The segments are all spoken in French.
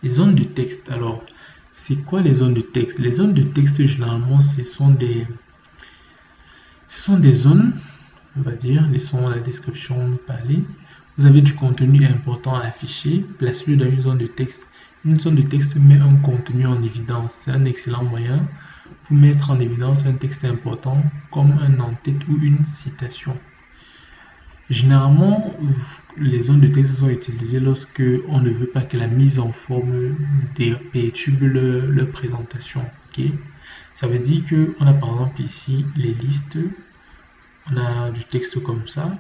Les zones de texte. Alors, c'est quoi les zones de texte? Les zones de texte, généralement, ce sont des zones, on va dire, laissons la description nous parler. Vous avez du contenu important à afficher, placez-le dans une zone de texte. Une zone de texte met un contenu en évidence. C'est un excellent moyen pour mettre en évidence un texte important comme un en-tête ou une citation. Généralement, les zones de texte sont utilisées lorsque on ne veut pas que la mise en forme perturbe leur présentation. Okay? Ça veut dire qu'on a par exemple ici les listes, on a du texte comme ça.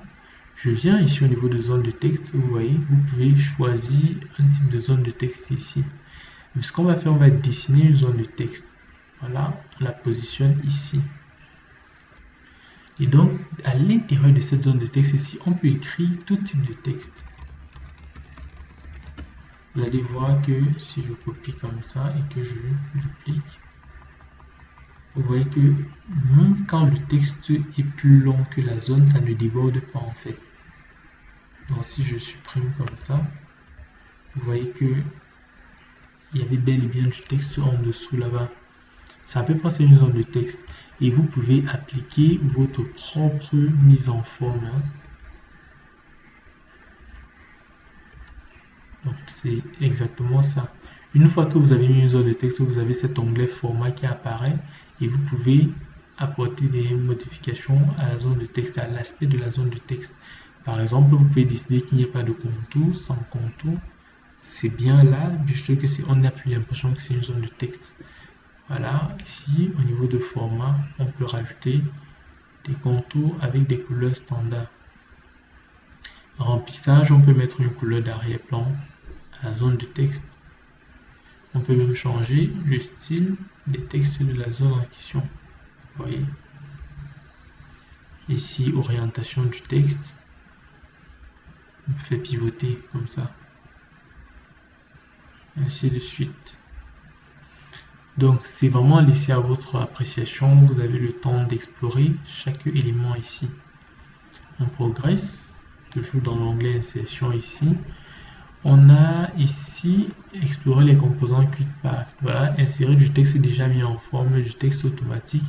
Je viens ici au niveau de zone de texte, vous voyez, vous pouvez choisir un type de zone de texte ici. Mais ce qu'on va faire, on va dessiner une zone de texte. Voilà, on la positionne ici. Et donc, à l'intérieur de cette zone de texte ici, on peut écrire tout type de texte. Vous allez voir que si je copie comme ça et que je duplique, vous voyez que même quand le texte est plus long que la zone, ça ne déborde pas en fait. Donc si je supprime comme ça, vous voyez que il y avait bel et bien du texte en dessous là-bas. Ça peut passer une zone de texte et vous pouvez appliquer votre propre mise en forme. Donc c'est exactement ça. Une fois que vous avez mis une zone de texte, vous avez cet onglet format qui apparaît et vous pouvez apporter des modifications à la zone de texte, à l'aspect de la zone de texte. Par exemple, vous pouvez décider qu'il n'y ait pas de contour, sans contour. C'est bien là, puisque on n'a plus l'impression que c'est une zone de texte. Voilà, ici, au niveau de format, on peut rajouter des contours avec des couleurs standards. Remplissage, on peut mettre une couleur d'arrière-plan à la zone de texte. On peut même changer le style des textes de la zone en question. Vous voyez. Ici, orientation du texte. On fait pivoter comme ça. Ainsi de suite. Donc, c'est vraiment laissé à votre appréciation. Vous avez le temps d'explorer chaque élément ici. On progresse, toujours dans l'onglet insertion ici. On a ici exploré les composants QuickPath. Voilà, insérer du texte déjà mis en forme, du texte automatique,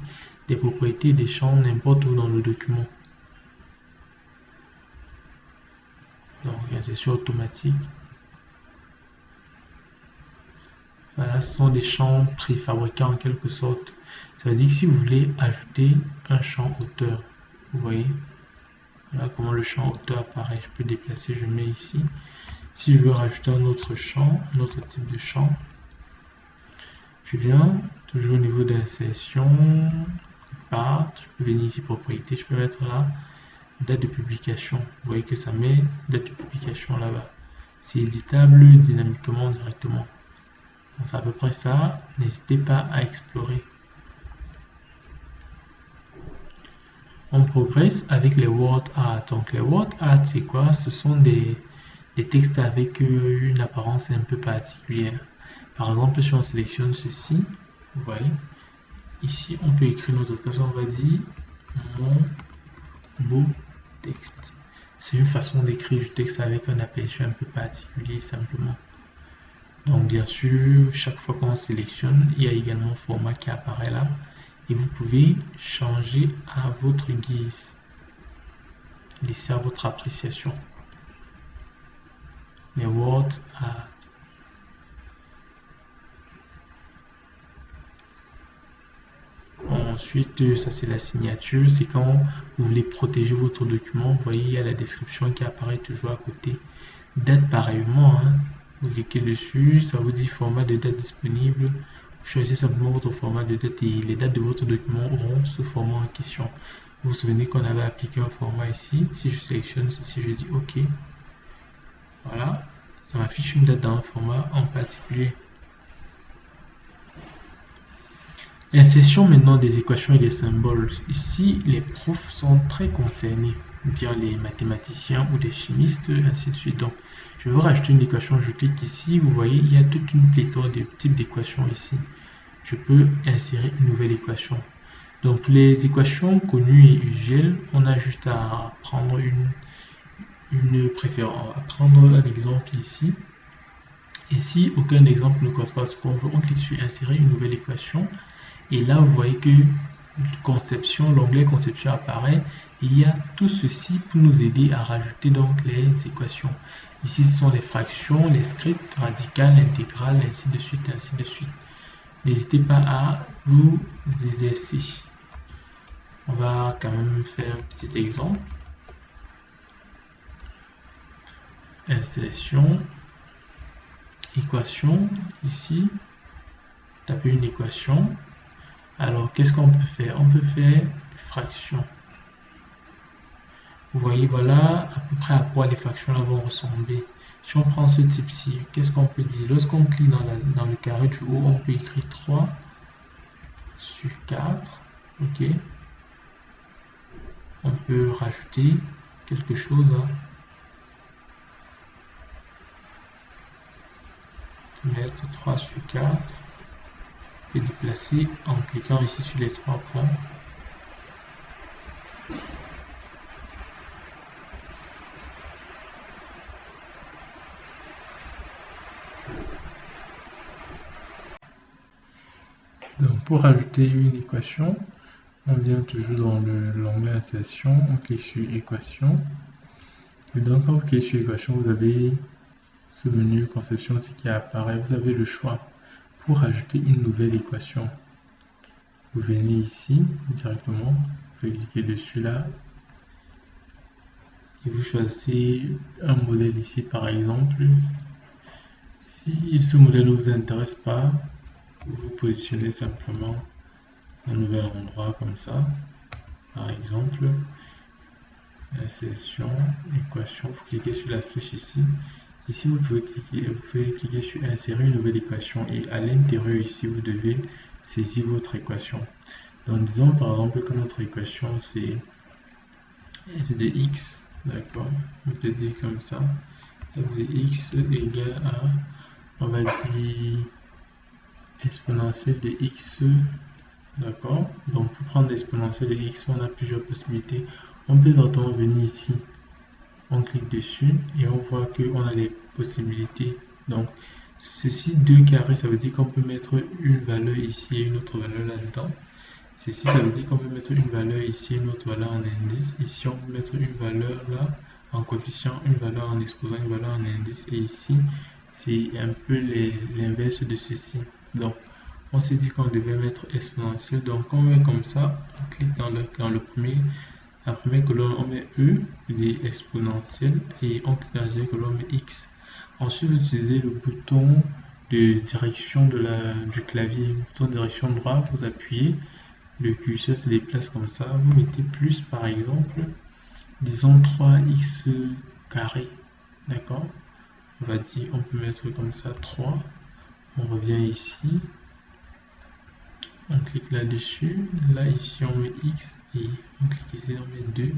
des propriétés des champs n'importe où dans le document. Donc, insertion automatique. Voilà, ce sont des champs préfabriqués en quelque sorte. Ça veut dire que si vous voulez ajouter un champ auteur, vous voyez, voilà comment le champ auteur apparaît. Je peux déplacer, je mets ici. Si je veux rajouter un autre champ, un autre type de champ, je viens toujours au niveau d'insertion, je peux venir ici propriété, je peux mettre là date de publication. Vous voyez que ça met date de publication là-bas. C'est éditable dynamiquement directement. C'est à peu près ça. N'hésitez pas à explorer. On progresse avec les word art. Donc les word art, c'est quoi? Ce sont des textes avec une apparence un peu particulière. Par exemple, si on sélectionne ceci, vous voyez, ici on peut écrire notre texte, on va dire mon beau texte. C'est une façon d'écrire du texte avec un aperçu un peu particulier simplement. Donc bien sûr, chaque fois qu'on sélectionne, il y a également un format qui apparaît là et vous pouvez changer à votre guise. Laissez à votre appréciation. Les word art. Ensuite, ça c'est la signature, c'est quand vous voulez protéger votre document. Vous voyez, il y a la description qui apparaît toujours à côté. Date pareillement, hein. Vous cliquez dessus, ça vous dit format de date disponible. Vous choisissez simplement votre format de date et les dates de votre document auront ce format en question. Vous vous souvenez qu'on avait appliqué un format ici. Si je sélectionne ceci, je dis OK. Voilà, ça m'affiche une date dans un format en particulier. Insertion maintenant des équations et des symboles. Ici, les profs sont très concernés, bien les mathématiciens ou les chimistes, ainsi de suite. Donc, je veux rajouter une équation, je clique ici, vous voyez, il y a toute une pléthore de types d'équations ici. Je peux insérer une nouvelle équation. Donc, pour les équations connues et usuelles, on a juste à prendre une préférence, à prendre un exemple ici. Et si aucun exemple ne correspond à ce qu'on veut, on clique sur insérer une nouvelle équation. Et là, vous voyez que conception, l'onglet conception apparaît. Et il y a tout ceci pour nous aider à rajouter donc les équations. Ici, ce sont les fractions, les scripts, radicales, intégrales, ainsi de suite, ainsi de suite. N'hésitez pas à vous exercer. On va quand même faire un petit exemple. Insertion, équation, ici, taper une équation. Alors, qu'est-ce qu'on peut faire? On peut faire fraction. Vous voyez, voilà à peu près à quoi les fractions là vont ressembler. Si on prend ce type-ci, qu'est-ce qu'on peut dire? Lorsqu'on clique dans le carré du haut, on peut écrire 3 sur 4. OK. On peut rajouter quelque chose. Mettre 3 sur 4 et déplacer en cliquant ici sur les 3 points. Donc pour rajouter une équation, on vient toujours dans l'onglet insertion, on clique sur équation. Et donc quand vous cliquez sur équation, vous avez ce menu conception aussi qui apparaît. Vous avez le choix pour rajouter une nouvelle équation. Vous venez ici directement, vous cliquez dessus là et vous choisissez un modèle ici par exemple. Si ce modèle ne vous intéresse pas, vous positionnez simplement un nouvel endroit comme ça, par exemple insertion, équation, vous cliquez sur la flèche ici. Ici vous pouvez cliquer sur insérer une nouvelle équation et à l'intérieur ici vous devez saisir votre équation. Donc disons par exemple que notre équation c'est f de x, d'accord, on peut dire comme ça, f de x égale à, on va dire exponentielle de x, d'accord. Donc pour prendre l'exponentielle de x, on a plusieurs possibilités. On peut directement venir ici, on clique dessus et on voit qu'on a les possibilités. Donc ceci 2 carrés, ça veut dire qu'on peut mettre une valeur ici et une autre valeur là-dedans. Ceci, ça veut dire qu'on peut mettre une valeur ici et une autre valeur en indice. Ici, on peut mettre une valeur là en coefficient, une valeur en exposant, une valeur en indice. Et ici, c'est un peu l'inverse de ceci. Donc, on s'est dit qu'on devait mettre exponentielle. Donc, on met comme ça, on clique dans la première colonne, on met E, il est exponentielle. Et on clique dans la deuxième colonne, on met X. Ensuite, vous utilisez le bouton de direction du clavier, le bouton de direction droit, vous appuyez. Le curseur se déplace comme ça. Vous mettez plus par exemple, disons 3x carré. D'accord? On va dire, on peut mettre comme ça 3. On revient ici. On clique là-dessus. Là, ici, on met x et on clique ici, on met 2.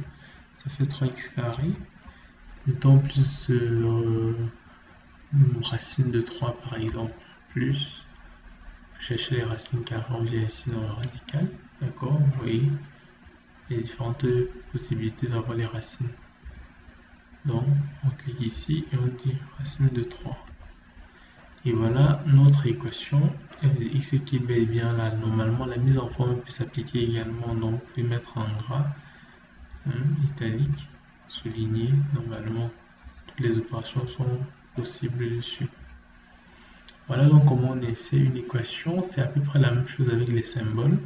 Ça fait 3x carré. Mettons plus racine de 3 par exemple. Plus. Chercher les racines carrées, on vient ici dans le radical. D'accord? Vous voyez les différentes possibilités d'avoir les racines. Donc, on clique ici et on dit racine de 3. Et voilà notre équation f de x qui est bel et bien là. Normalement, la mise en forme peut s'appliquer également. Donc, vous pouvez mettre en gras, italique, souligné. Normalement, toutes les opérations sont possibles dessus. Voilà donc comment on essaie une équation. C'est à peu près la même chose avec les symboles.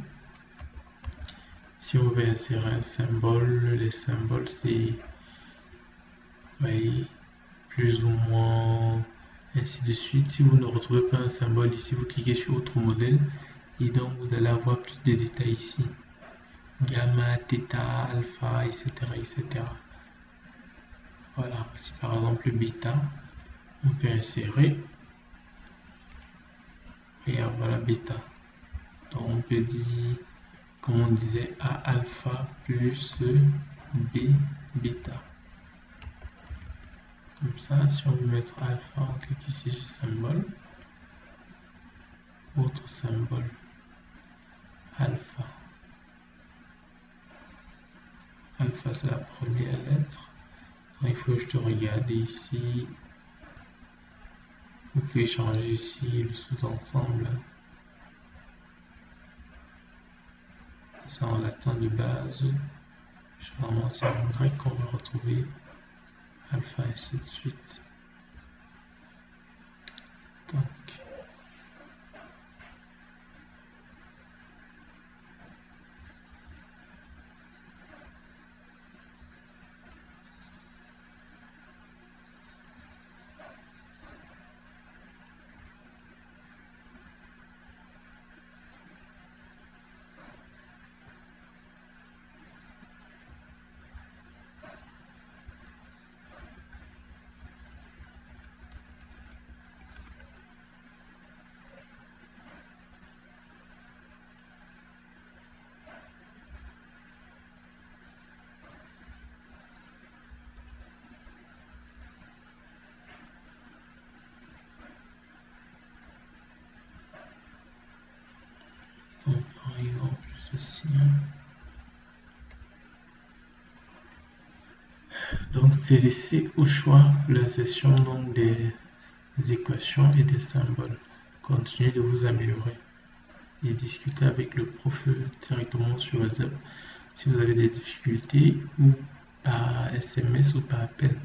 Si on veut insérer un symbole, les symboles c'est plus ou moins ainsi de suite. Si vous ne retrouvez pas un symbole ici, vous cliquez sur autre modèle et donc vous allez avoir plus de détails ici. Gamma, θ, alpha, etc. etc. Voilà, si par exemple bêta, on peut insérer. Et voilà bêta. Donc on peut dire, comme on disait, A alpha plus B bêta. Comme ça, si on veut mettre alpha, on clique ici sur symbole. Autre symbole, alpha. Alpha, c'est la première lettre. Donc, il faut juste regarder ici. Vous pouvez changer ici le sous-ensemble. C'est en latin de base. Généralement, c'est en grec qu'on va retrouver alpha et ainsi de suite. Donc, par exemple, ceci. Donc, c'est laissé au choix pour l'insertion des équations et des symboles. Continuez de vous améliorer et discutez avec le prof directement sur WhatsApp si vous avez des difficultés ou par SMS ou par appel.